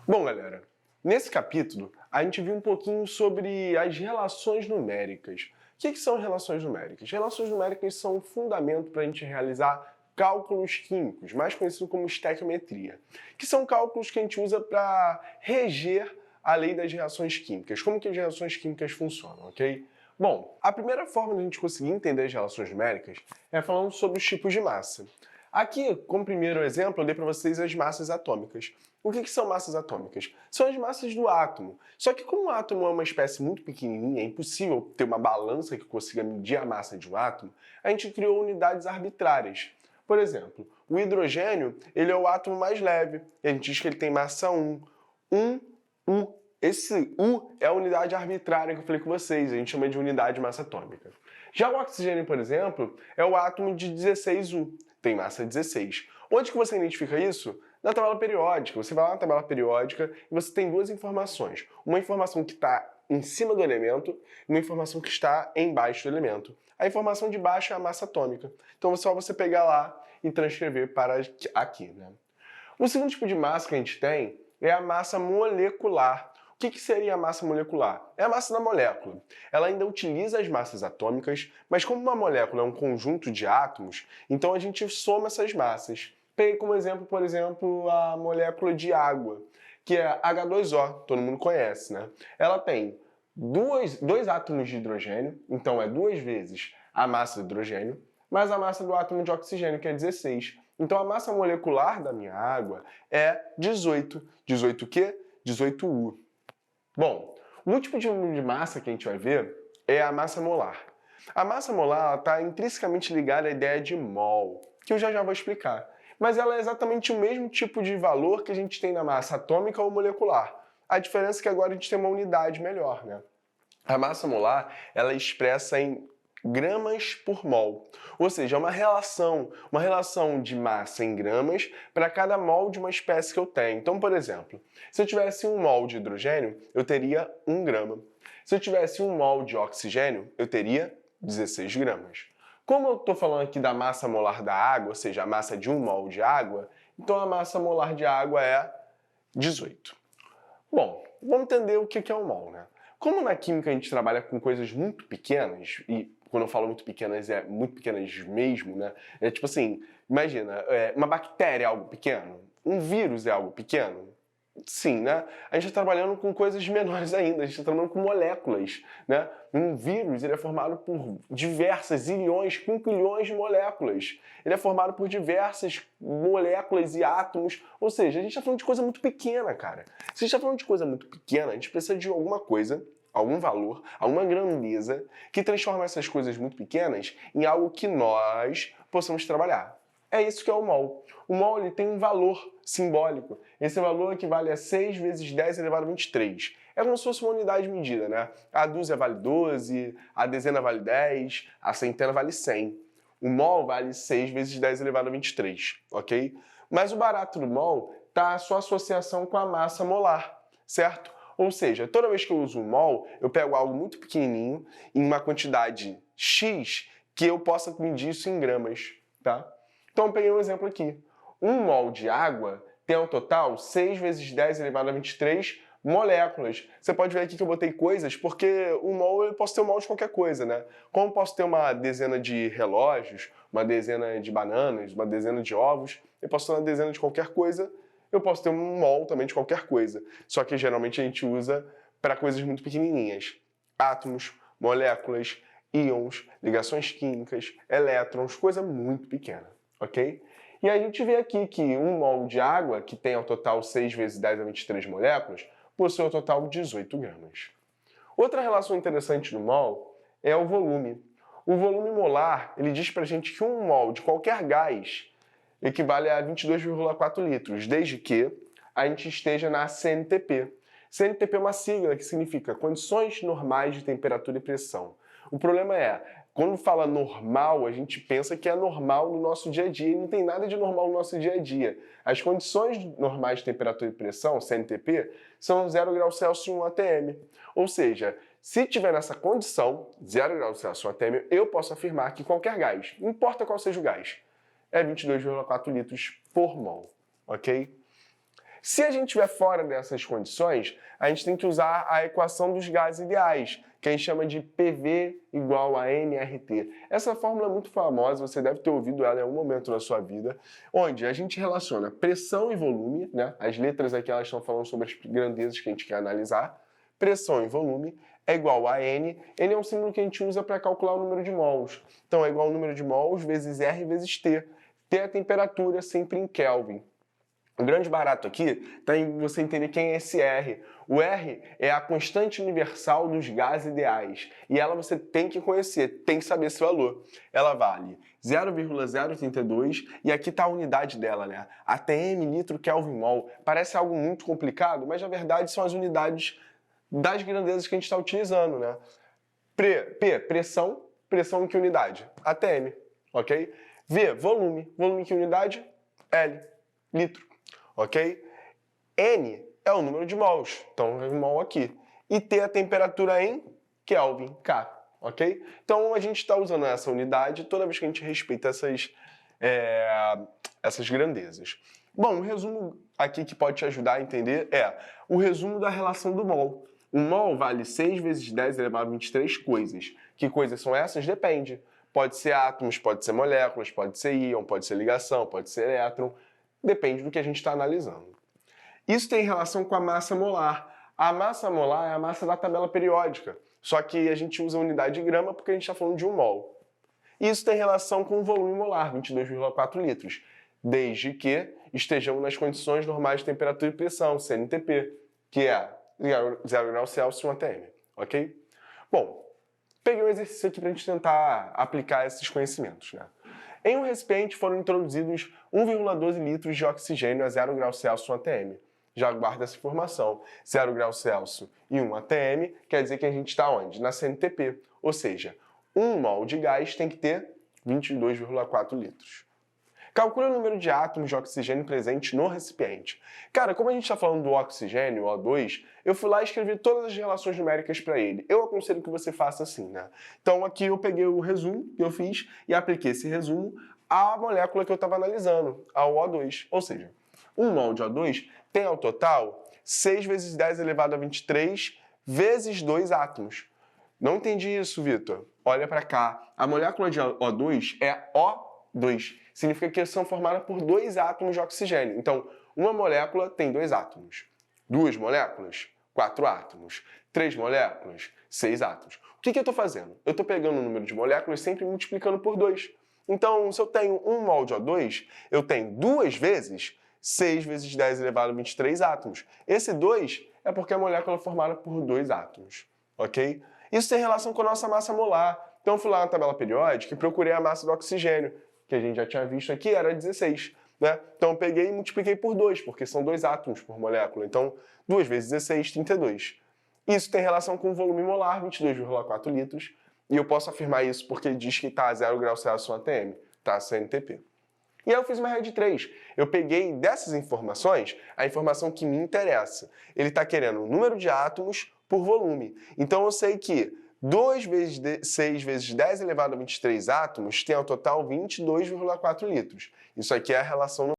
Bom, galera, nesse capítulo a gente viu um pouquinho sobre as relações numéricas. O que são relações numéricas? Relações numéricas são um fundamento para a gente realizar cálculos químicos, mais conhecido como estequiometria, que são cálculos que a gente usa para reger a lei das reações químicas, como que as reações químicas funcionam, ok? Bom, a primeira forma de a gente conseguir entender as relações numéricas é falando sobre os tipos de massa. Aqui, como primeiro exemplo, eu dei para vocês as massas atômicas. O que são massas atômicas? São as massas do átomo. Só que como o átomo é uma espécie muito pequenininha, é impossível ter uma balança que consiga medir a massa de um átomo, a gente criou unidades arbitrárias. Por exemplo, o hidrogênio ele é o átomo mais leve, e a gente diz que ele tem massa 1. 1 U. Esse U é a unidade arbitrária que eu falei com vocês, a gente chama de unidade de massa atômica. Já o oxigênio, por exemplo, é o átomo de 16U, tem massa 16. Onde que você identifica isso? Na tabela periódica. Você vai lá na tabela periódica e você tem duas informações. Uma informação que está em cima do elemento e uma informação que está embaixo do elemento. A informação de baixo é a massa atômica. Então é só você pegar lá e transcrever para aqui, né? O segundo tipo de massa que a gente tem é a massa molecular. O que seria a massa molecular? É a massa da molécula. Ela ainda utiliza as massas atômicas, mas como uma molécula é um conjunto de átomos, então a gente soma essas massas. Peguei como exemplo, por exemplo, a molécula de água, que é H2O, todo mundo conhece, né? Ela tem dois átomos de hidrogênio, então é 2 vezes a massa do hidrogênio, mais a massa do átomo de oxigênio, que é 16. Então a massa molecular da minha água é 18. 18 o quê? 18U. Bom, o último tipo de massa que a gente vai ver é a massa molar. A massa molar está intrinsecamente ligada à ideia de mol, que eu já vou explicar. Mas ela é exatamente o mesmo tipo de valor que a gente tem na massa atômica ou molecular. A diferença é que agora a gente tem uma unidade melhor, né? A massa molar, ela é expressa em gramas por mol. Ou seja, é uma relação de massa em gramas para cada mol de uma espécie que eu tenho. Então, por exemplo, se eu tivesse 1 mol de hidrogênio, eu teria 1 grama. Se eu tivesse 1 mol de oxigênio, eu teria 16 gramas. Como eu estou falando aqui da massa molar da água, ou seja, a massa de 1 mol de água, então a massa molar de água é 18. Bom, vamos entender o que é um mol, né? Como na química a gente trabalha com coisas muito pequenas, e quando eu falo muito pequenas, é muito pequenas mesmo, né? É tipo assim, imagina, uma bactéria é algo pequeno? Um vírus é algo pequeno? Sim, né? A gente está trabalhando com coisas menores ainda, a gente está trabalhando com moléculas, né? Um vírus ele é formado por diversas zilhões, quinquilhões de moléculas. Ele é formado por diversas moléculas e átomos, ou seja, a gente está falando de coisa muito pequena, cara. Se a gente está falando de coisa muito pequena, a gente precisa de alguma coisa, algum valor, alguma grandeza que transforma essas coisas muito pequenas em algo que nós possamos trabalhar. É isso que é o mol. O mol ele tem um valor simbólico. Esse valor equivale a 6 vezes 10 elevado a 23. É como se fosse uma unidade medida, né? A dúzia vale 12, a dezena vale 10, a centena vale 100. O mol vale 6 vezes 10 elevado a 23, ok? Mas o barato do mol está a sua associação com a massa molar, certo? Ou seja, toda vez que eu uso o mol, eu pego algo muito pequenininho, em uma quantidade X, que eu possa medir isso em gramas, tá? Então eu peguei um exemplo aqui. 1 mol de água tem ao total 6 vezes 10 elevado a 23 moléculas. Você pode ver aqui que eu botei coisas, porque o mol eu posso ter um mol de qualquer coisa, né? Como eu posso ter uma dezena de relógios, uma dezena de bananas, uma dezena de ovos, eu posso ter uma dezena de qualquer coisa, eu posso ter um mol também de qualquer coisa. Só que geralmente a gente usa para coisas muito pequenininhas. Átomos, moléculas, íons, ligações químicas, elétrons, coisa muito pequena. Ok? E a gente vê aqui que 1 mol de água, que tem ao total 6 vezes 10 a 23 moléculas, possui ao total 18 gramas. Outra relação interessante no mol é o volume. O volume molar, ele diz pra gente que 1 mol de qualquer gás equivale a 22,4 litros, desde que a gente esteja na CNTP. CNTP é uma sigla que significa Condições Normais de Temperatura e Pressão. O problema é, quando fala normal, a gente pensa que é normal no nosso dia a dia e não tem nada de normal no nosso dia a dia. As condições normais de temperatura e pressão, CNTP, são 0 graus Celsius e 1 atm. Ou seja, se tiver nessa condição, 0 graus Celsius e 1 atm, eu posso afirmar que qualquer gás, não importa qual seja o gás, é 22,4 litros por mol, ok? Se a gente estiver fora dessas condições, a gente tem que usar a equação dos gases ideais, que a gente chama de PV igual a nRT. Essa fórmula é muito famosa, você deve ter ouvido ela em algum momento na sua vida, onde a gente relaciona pressão e volume, né? As letras aqui elas estão falando sobre as grandezas que a gente quer analisar. Pressão e volume é igual a N. N é um símbolo que a gente usa para calcular o número de mols. Então é igual ao número de mols vezes R vezes T. T é a temperatura sempre em Kelvin. O grande barato aqui está em você entender quem é esse R. O R é a constante universal dos gases ideais. E ela você tem que conhecer, tem que saber esse valor. Ela vale 0,032 e aqui está a unidade dela, né? ATM, litro, Kelvin, mol. Parece algo muito complicado, mas na verdade são as unidades das grandezas que a gente está utilizando, né? P, pressão, pressão em que unidade? ATM, ok? V, volume, volume em que unidade? L, litro. Ok? N é o número de mols, então é mol aqui. E T é a temperatura em Kelvin, K, ok? Então a gente está usando essa unidade toda vez que a gente respeita essas grandezas. Bom, um resumo aqui que pode te ajudar a entender é o resumo da relação do mol. Um mol vale 6 vezes 10 elevado a 23 coisas. Que coisas são essas? Depende. Pode ser átomos, pode ser moléculas, pode ser íon, pode ser ligação, pode ser elétron. Depende do que a gente está analisando. Isso tem relação com a massa molar. A massa molar é a massa da tabela periódica, só que a gente usa a unidade de grama porque a gente está falando de 1 mol. Isso tem relação com o volume molar, 22,4 litros, desde que estejamos nas condições normais de temperatura e pressão, CNTP, que é 0 graus Celsius 1 atm, ok? Bom, peguei um exercício aqui para a gente tentar aplicar esses conhecimentos, né? Em um recipiente foram introduzidos 1,12 litros de oxigênio a 0 graus Celsius 1 atm. Já guarda essa informação. 0 graus Celsius e 1 atm quer dizer que a gente está onde? Na CNTP. Ou seja, 1 mol de gás tem que ter 22,4 litros. Calcule o número de átomos de oxigênio presentes no recipiente. Cara, como a gente está falando do oxigênio, O2, eu fui lá e escrevi todas as relações numéricas para ele. Eu aconselho que você faça assim, né? Então aqui eu peguei o resumo que eu fiz e apliquei esse resumo à molécula que eu estava analisando, ao O2. Ou seja, 1 mol de O2 tem ao total 6 vezes 10 elevado a 23 vezes 2 átomos. Não entendi isso, Vitor. Olha para cá. A molécula de O2 é O2. Significa que são formadas por 2 átomos de oxigênio. Então, uma molécula tem 2 átomos. 2 moléculas, 4 átomos. 3 moléculas, 6 átomos. O que eu estou fazendo? Eu estou pegando o número de moléculas e sempre multiplicando por 2. Então, se eu tenho 1 mol de O2, eu tenho 2 vezes 6 vezes 10 elevado a 23 átomos. Esse 2 é porque a molécula é formada por 2 átomos. Ok? Isso tem relação com a nossa massa molar. Então, eu fui lá na tabela periódica e procurei a massa do oxigênio, que a gente já tinha visto aqui, era 16. Né? Então eu peguei e multipliquei por 2, porque são 2 átomos por molécula. Então, 2 vezes 16, 32. Isso tem relação com o volume molar, 22,4 litros. E eu posso afirmar isso porque diz que está a 0 graus Celsius 1 atm, está a CNTP. E aí eu fiz uma regra de 3. Eu peguei dessas informações a informação que me interessa. Ele está querendo o número de átomos por volume. Então eu sei que 2 vezes 6 vezes 10 elevado a 23 átomos tem ao total 22,4 litros. Isso aqui é a relação